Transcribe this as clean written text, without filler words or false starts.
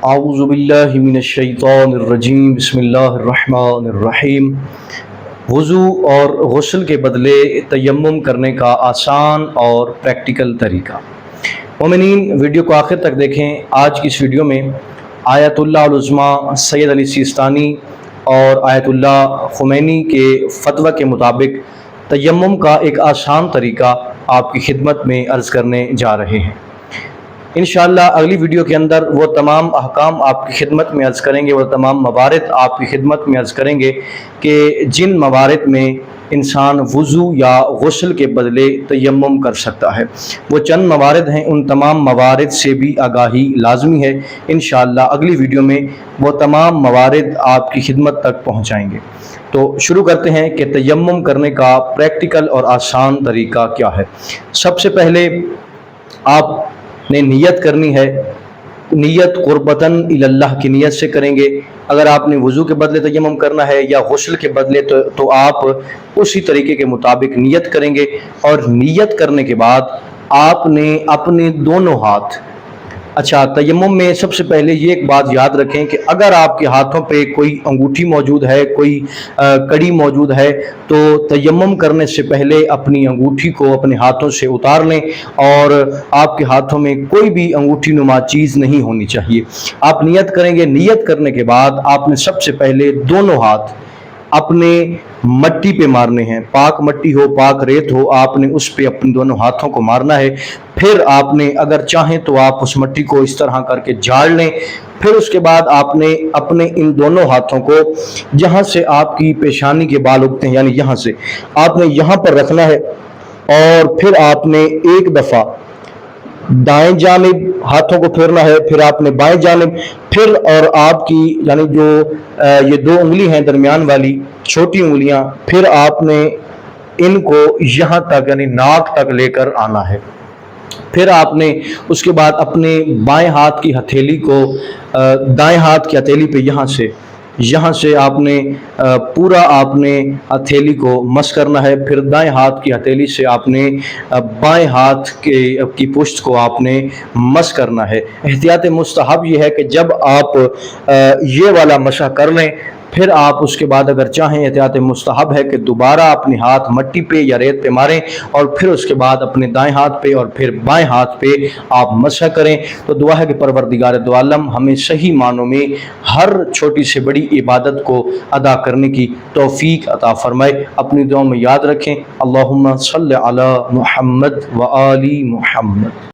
اعوذ باللہ من الشیطان الرجیم بسم اللہ الرحمن الرحیم۔ وضو اور غسل کے بدلے تیمم کرنے کا آسان اور پریکٹیکل طریقہ۔ مومنین، ویڈیو کو آخر تک دیکھیں۔ آج کی اس ویڈیو میں آیت اللہ العظمیٰ سید علی سیستانی اور آیت اللہ خمینی کے فتویٰ کے مطابق تیمم کا ایک آسان طریقہ آپ کی خدمت میں عرض کرنے جا رہے ہیں۔ انشاءاللہ اگلی ویڈیو کے اندر وہ تمام احکام آپ کی خدمت میں عرض کریں گے، وہ تمام موارد آپ کی خدمت میں عرض کریں گے کہ جن موارد میں انسان وضو یا غسل کے بدلے تیمم کر سکتا ہے۔ وہ چند موارد ہیں، ان تمام موارد سے بھی آگاہی لازمی ہے۔ انشاءاللہ اگلی ویڈیو میں وہ تمام موارد آپ کی خدمت تک پہنچائیں گے۔ تو شروع کرتے ہیں کہ تیمم کرنے کا پریکٹیکل اور آسان طریقہ کیا ہے۔ سب سے پہلے آپ نے نیت کرنی ہے۔ نیت قربتاً اللہ کی نیت سے کریں گے۔ اگر آپ نے وضو کے بدلے تیمم کرنا ہے یا غسل کے بدلے تو آپ اسی طریقے کے مطابق نیت کریں گے، اور نیت کرنے کے بعد آپ نے اپنے دونوں ہاتھ، تیمم میں سب سے پہلے یہ ایک بات یاد رکھیں کہ اگر آپ کے ہاتھوں پہ کوئی انگوٹھی موجود ہے، کوئی کڑی موجود ہے، تو تیمم کرنے سے پہلے اپنی انگوٹھی کو اپنے ہاتھوں سے اتار لیں، اور آپ کے ہاتھوں میں کوئی بھی انگوٹھی نما چیز نہیں ہونی چاہیے۔ آپ نیت کریں گے۔ نیت کرنے کے بعد آپ نے سب سے پہلے دونوں ہاتھ اپنے مٹی پہ مارنے ہیں۔ پاک مٹی ہو، پاک ریت ہو، آپ نے اس پہ اپنے دونوں ہاتھوں کو مارنا ہے۔ پھر آپ نے اگر چاہیں تو آپ اس مٹی کو اس طرح کر کے جھاڑ لیں۔ پھر اس کے بعد آپ نے اپنے ان دونوں ہاتھوں کو جہاں سے آپ کی پیشانی کے بال اگتے ہیں، یعنی یہاں سے آپ نے یہاں پر رکھنا ہے، اور پھر آپ نے ایک دفعہ دائیں جانب ہاتھوں کو پھیرنا ہے، پھر آپ نے بائیں جانب، پھر اور آپ کی یعنی جو یہ دو انگلی ہیں درمیان والی چھوٹی انگلیاں، پھر آپ نے ان کو یہاں تک یعنی ناک تک لے کر آنا ہے۔ پھر آپ نے اس کے بعد اپنے بائیں ہاتھ کی ہتھیلی کو دائیں ہاتھ کی ہتھیلی پہ یہاں سے آپ نے پورا آپ نے ہتھیلی کو مس کرنا ہے۔ پھر دائیں ہاتھ کی ہتھیلی سے آپ نے بائیں ہاتھ کی پشت کو آپ نے مس کرنا ہے۔ احتیاط مستحب یہ ہے کہ جب آپ یہ والا مسح کر لیں، پھر آپ اس کے بعد اگر چاہیں، احتیاط مستحب ہے کہ دوبارہ اپنے ہاتھ مٹی پہ یا ریت پہ ماریں، اور پھر اس کے بعد اپنے دائیں ہاتھ پہ اور پھر بائیں ہاتھ پہ آپ مسح کریں۔ تو دعا ہے کہ پروردگار دو عالم ہمیں صحیح معنوں میں ہر چھوٹی سے بڑی عبادت کو ادا کرنے کی توفیق عطا فرمائے۔ اپنی دعاؤں میں یاد رکھیں۔ اللہم صلی علی محمد و آل محمد۔